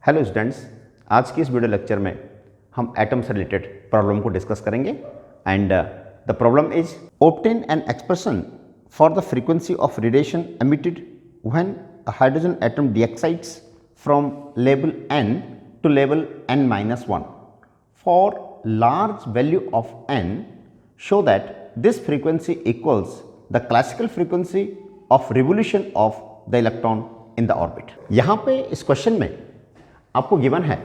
Hello students, आज की इस वीडियो लेक्चर में हम एटम से रिलेटेड प्रॉब्लम को डिस्कस करेंगे and the problem is obtain an expression for the frequency of radiation emitted when a hydrogen atom deexcites from level n to level n-1 for large value of n show that this frequency equals the classical frequency of revolution of the electron in the orbit। यहाँ पे इस question में आपको given है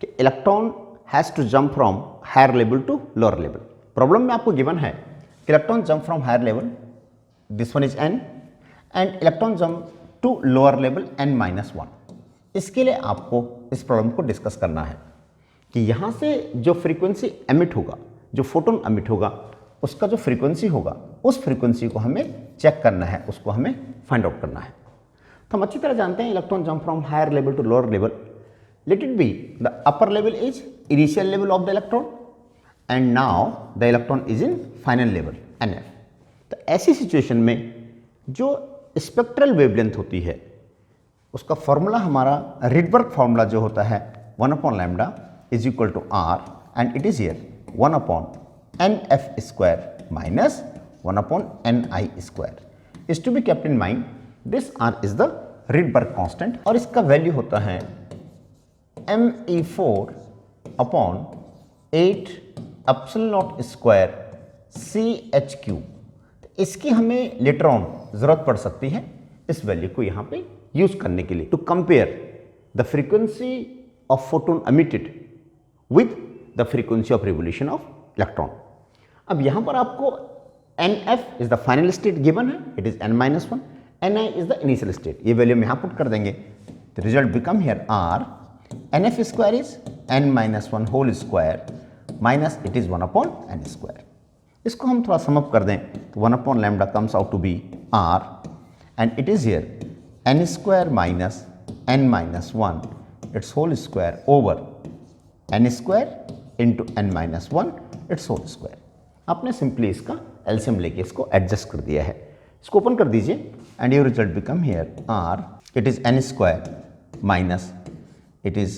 कि electron has to jump from higher level to lower level. Problem में आपको given है कि electron jump from higher level, this one is n, and electron jump to lower level n-1। इसके लिए आपको इस प्रॉब्लम को डिस्कस करना है कि यहाँ से जो फ्रीक्वेंसी एमिट होगा, जो फोटोन एमिट होगा, उसका जो फ्रीक्वेंसी होगा, उस फ्रीक्वेंसी को हमें चेक करना है, उसको हमें फाइंड आउट करना है। तो हम अच्छी तरह जानते हैं electron jump from higher level to lower level. Let it be the upper level is initial level of the electron and now the electron is in final level NF। तो ऐसी सिचुएशन में जो स्पेक्ट्रल वेवलेंथ होती है उसका formula हमारा Rydberg formula जो होता है 1/λ is equal to r and it is here 1/nf square minus 1/ni square is to be kept in mind. This r is the Rydberg constant और इसका वैल्यू होता है me4 upon 8 epsilon not square CH3। इसकी हमें later on जरूरत पड़ सकती है इस वैल्यू को यहाँ पे यूज करने के लिए to compare the frequency of photon emitted with the frequency of revolution of electron. अब यहाँ पर आपको NF is the final state given है, it is n-1, Ni is the initial state. ये वैल्यू हम यहाँ पुट कर देंगे, the result become here r NF square is n-1 whole square minus it is 1/n square। इसको हम थोड़ा sum up कर दें तो 1/λ comes out to be r and it is here n square minus n-1 its whole square over n square into n-1 its whole square। आपने simply इसका LCM लेके इसको एडजस्ट कर दिया है। इसको ओपन कर दीजिए and your result become here r it is n square minus it is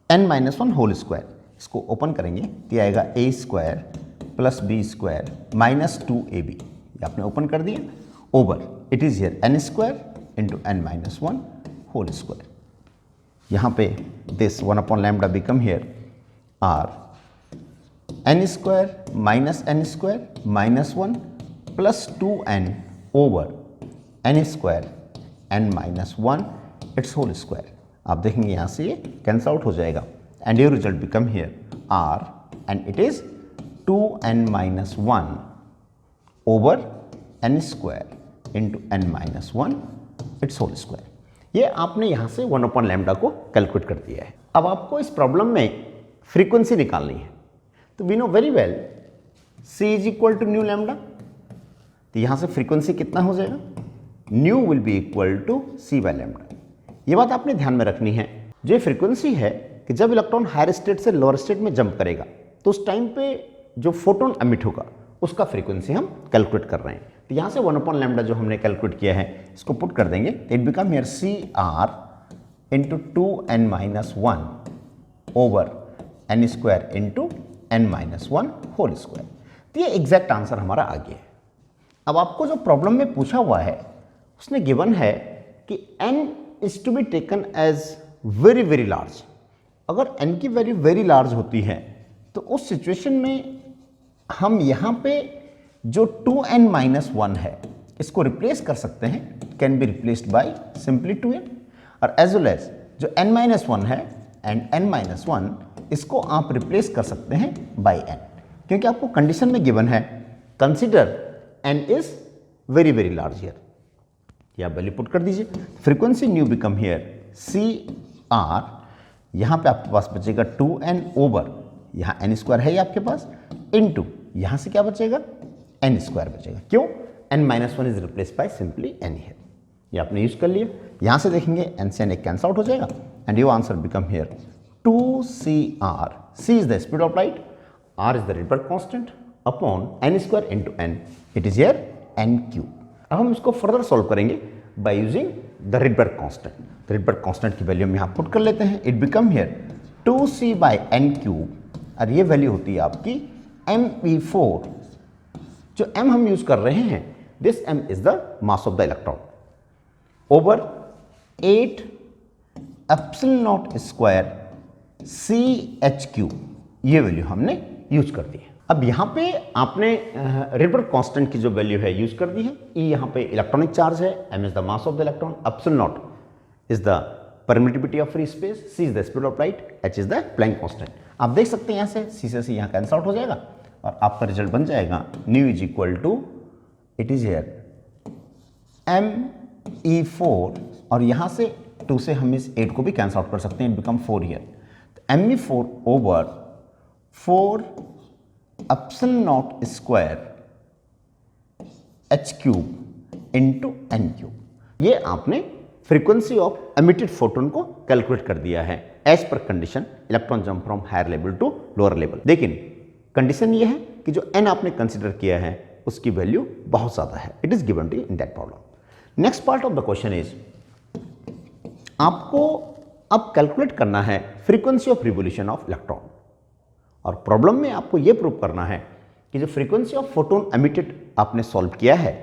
n-1 whole square. इसको ओपन करेंगे तो आएगा a square plus b square minus 2ab। ये आपने ओपन कर दिया over it is here n square into n-1 whole square. यहाँ पे this 1/λ become here r n square minus n square minus 1 plus 2n over n square n-1 it's whole square. आप देखेंगे यहाँ से ये कैंसल आउट हो जाएगा and your result become here r and it is 2n-1 over n square into n-1 it's whole square. ये आपने यहाँ से 1/λ को कैलकुलेट कर दिया है। अब आपको इस प्रॉब्लम में फ्रीक्वेंसी निकालनी है तो we know very well c is equal to nu lambda. तो यहाँ से फ्रीक्वेंसी कितना हो जाएगा, nu will be equal to c/λ। ये बात आपने ध्यान में रखनी है। जो फ्रीक्वेंसी है कि जब इलेक्ट्रॉन हायर स्टेट से लोअर स्टेट में जंप करेगा तो उस टाइम पे जो फोटोन एमिट होगा उसका फ्रीक्वेंसी हम कैलकुलेट कर रहे हैं। तो यहाँ से 1/λ जो हमने कैलकुलेट किया है इसको पुट कर देंगे, it become here CR into 2n-1 over n square into n-1 whole square. तो ये एग्जैक्ट आंसर हमारा आ गया है। अब आपको जो प्रॉब्लम में पूछा हुआ है उसने गिवन है कि n is to be taken as very very large. अगर n की वैल्यू वेरी लार्ज होती है तो उस सिचुएशन में हम यहाँ पे जो 2n-1 है इसको रिप्लेस कर सकते हैं, can be replaced by simply 2n, और एज वेल एज जो n-1 है एंड n-1 इसको आप रिप्लेस कर सकते हैं बाय n, क्योंकि आपको कंडीशन में गिवन है consider n is very very large here. या वैल्यू पुट कर दीजिए, frequency new become here CR। यहाँ पे आपके पास बचेगा 2n ओवर, यहाँ n स्क्वायर है ये आपके पास, इनटू यहाँ से क्या बचेगा n स्क्वायर बचेगा। क्यों, n-1 is replace by simply n here. ये आपने यूज कर लिया। यहाँ से देखेंगे n से n कैंसल आउट हो जाएगा and your answer become here 2CR। c is the speed of light, r is the Rydberg constant upon n square into n, it is here n cube. अब हम इसको further solve करेंगे by using the Rydberg constant. Rydberg constant की value हम यहाँ put कर लेते हैं। It become here 2c by n cube और ये वैल्यू होती है आपकी me4। जो m हम यूज कर रहे हैं, this m is the mass of the electron over 8 epsilon not square CH3। ये वैल्यू हमने यूज कर दी है। अब यहाँ पे आपने रिडबर्ग कांस्टेंट की जो वैल्यू है यूज कर दी है। E यहाँ पे इलेक्ट्रॉनिक चार्ज है, m is the mass of the electron, epsilon not is the permittivity of free space, c is the speed of light, h is the plank constant. आप देख सकते हैं यहाँ से c से c यहाँ कैंसल आउट हो जाएगा और आपका रिजल्ट बन जाएगा nu is equal to, it is here me4 और यहाँ से 2 से हम इस 8 को भी कैंसल आउट कर सकते हैं, it become 4 here. me4 over 4 epsilon not square h cube into n cube. ये आपने फ्रीक्वेंसी ऑफ एमिटेड फोटोन को कैलकुलेट कर दिया है as per condition electron jump from higher level to lower level. लेकिन कंडीशन ये है कि जो n आपने कंसिडर किया है उसकी वैल्यू बहुत ज्यादा है। It is given to you in that problem. Next part of the question is, आपको अब कैलकुलेट करना है frequency of revolution of electron और प्रॉब्लम में आपको यह प्रूव करना है कि जो फ्रीक्वेंसी ऑफ फोटोन एमिटेड आपने सॉल्व किया है,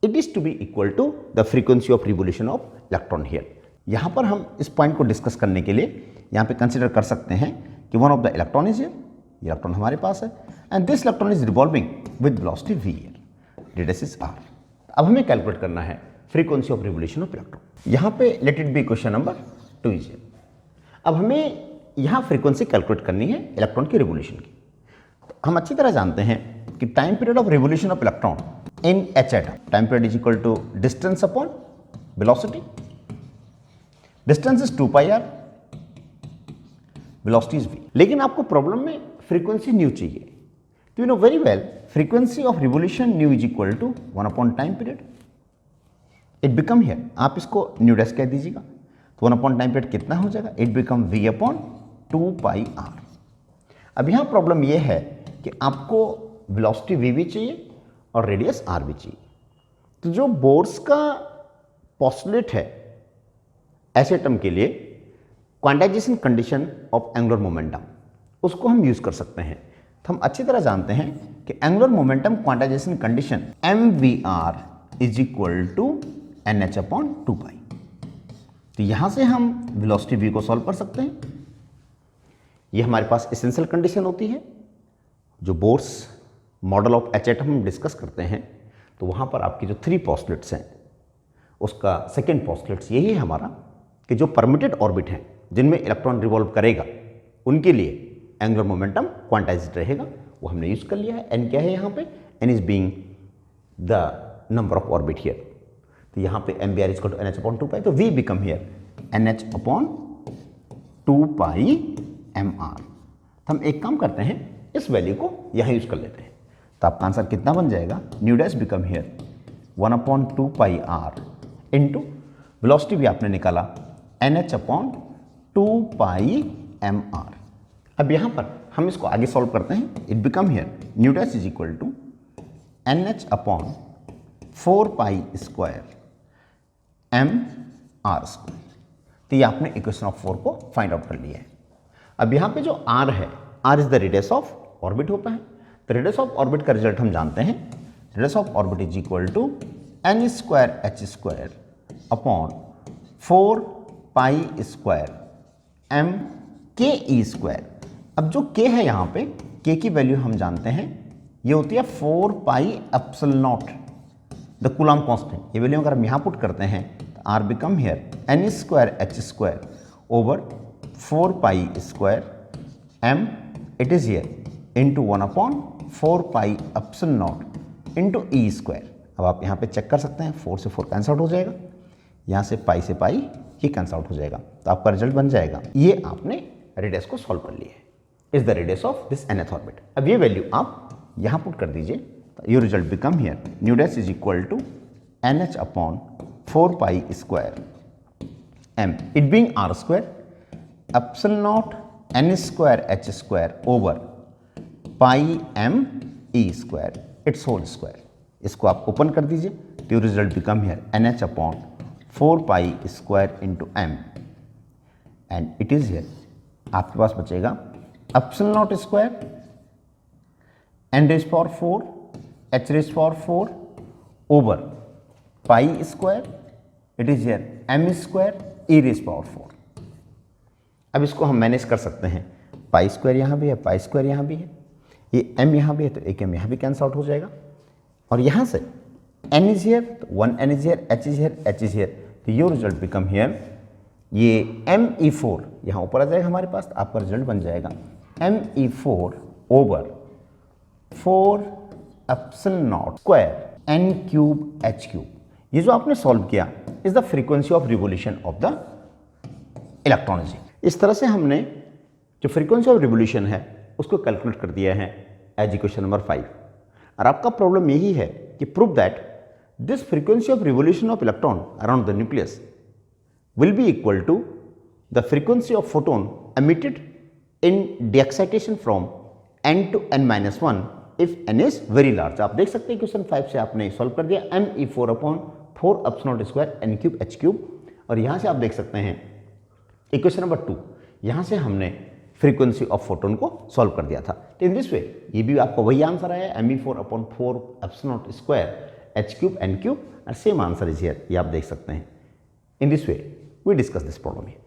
it is to be equal to the frequency of revolution of electron here. यहां पर हम इस पॉइंट को डिस्कस करने के लिए यहां पे कंसीडर कर सकते हैं कि one of the electron is here, electron हमारे पास है and this electron is revolving with velocity v here, radius is r। अब हमें कैलकुलेट करना है frequency of revolution of electron. यहां पे let it be question number 2 is here. अब हमें यहां फ्रीक्वेंसी कैलकुलेट करनी है इलेक्ट्रॉन की रिवोल्यूशन की। तो हम अच्छी तरह जानते हैं कि time period of revolution of electron in h atom, time period is equal to distance upon velocity. Distance is 2 pi r, velocity is v। लेकिन आपको प्रॉब्लम में फ्रीक्वेंसी न्यू चाहिए, तो you know very well frequency of revolution nu is equal to 1 upon time period. It become here, आप इसको new dash कह दीजिएगा, तो 1 अपॉन टाइम पीरियड कितना हो जाएगा, it become v upon 2 pi r। अब यहां प्रॉब्लम यह है कि आपको वेलोसिटी v भी चाहिए और रेडियस r भी चाहिए। तो जो बोर्स का पोस्टुलेट है ऐसे एटम के लिए, quantization condition of angular momentum, उसको हम यूज कर सकते हैं। तो हम अच्छी तरह जानते हैं कि angular momentum quantization condition mvr is equal to nh upon 2 pi. तो यहां से हम वेलोसिटी v को सॉल्व कर सकते हैं। ये हमारे पास एसेंशियल कंडीशन होती है। जो Bohr's model of H atom हम डिस्कस करते हैं, तो वहाँ पर आपकी जो 3 पोस्टुलेट्स हैं, उसका सेकेंड पोस्टुलेट्स यही है हमारा कि जो परमिटेड ऑर्बिट हैं जिनमें इलेक्ट्रॉन रिवॉल्व करेगा, उनके लिए एंगुलर मोमेंटम क्वांटाइज्ड रहेगा। वो हमने यूज कर लिया है। एन क्या है यहाँ पे, n is being the number of orbit here. तो यहाँ पे m b r is equal to n h upon 2 pi, तो v become here n h upon 2 pi m r. तो हम एक काम करते हैं, इस वैल्यू को यहाँ यूज कर लेते हैं। तो आपका आंसर कितना बन जाएगा, nu dash become here 1 upon 2 pi r into velocity भी आपने निकाला n h upon 2 pi m r. अब यहाँ पर हम इसको आगे सॉल्व करते हैं। It become here nu dash is equal to n h upon 4 pi square m r square. तो ये आपने इक्वेशन ऑफ 4 को फाइंड आउट कर लिया है। अब यहाँ पे जो r है, r is the radius of orbit होता है। तो रेडियस ऑफ ऑर्बिट का रिजल्ट हम जानते हैं, radius of orbit is equal to n square h square upon 4 pi square m k e square. अब जो k है यहाँ पे, k की वैल्यू हम जानते हैं, ये होती है 4 pi epsilon not the Coulomb constant. ये वैल्यू अगर हम यहाँ पुट करते हैं तो r become here n square h square over 4 pi square m, it is here into 1 upon 4 pi epsilon not into E square. अब आप यहाँ पे चेक कर सकते हैं, 4 से 4 कैंसल आउट हो जाएगा, यहाँ से पाई से पाई ये कैंसल आउट हो जाएगा। तो आपका रिजल्ट बन जाएगा, ये आपने रेडियस को सॉल्व कर लिया है, is the radius of this nth orbit. अब ये वैल्यू आप यहाँ पुट कर दीजिए, तो your result become here nu dash is equal to nh upon 4 pi square m, it being r square epsilon naught n square h square over pi m e square it's whole square. इसको आप open कर दीजिए, तो your result become here nh upon 4 pi square into M and it is here आपके पास बचेगा epsilon not square n raise power 4 h raise power 4 over pi square it is here m square e raise power 4। अब इसको हम manage कर सकते हैं, pi square यहाँ भी है, पाई स्क्वायर यहाँ भी है, ये m यहाँ भी है तो एक m यहाँ भी कैंसल आउट हो जाएगा और यहाँ से n इज हियर तो 1n is here, h is here, h is here, तो योर रिजल्ट बिकम हियर ये me4 यहाँ ऊपर आ जाएगा हमारे पास, तो आपका रिजल्ट बन जाएगा me4 over 4 epsilon not square n cube h cube. ये जो आपने सॉल्व किया is the frequency of revolution of the electron. इस तरह से हमने जो फ्रीक्वेंसी ऑफ रिवोल्यूशन है उसको कैलकुलेट कर दिया है एज इक्वेशन नंबर 5। और आपका प्रॉब्लम यही है कि prove that this frequency of revolution of electron around the nucleus will be equal to the frequency of photon emitted in de-excitation from n to n minus 1 if n is very large। आप देख सकते हैं question 5 से आपने solve कर दिया me4 upon 4 epsilon not square n cube h cube. और यहाँ से आप देख सकते हैं इक्वेशन नंबर 2, यहाँ से हमने फ्रीक्वेंसी ऑफ फोटोन को सॉल्व कर दिया था। तो इन दिस वे ये भी आपको वही आंसर आया me4 upon 4 epsilon not square h cube n cube और सेम आंसर इज हियर, ये आप देख सकते हैं। In this way we discuss this problem here.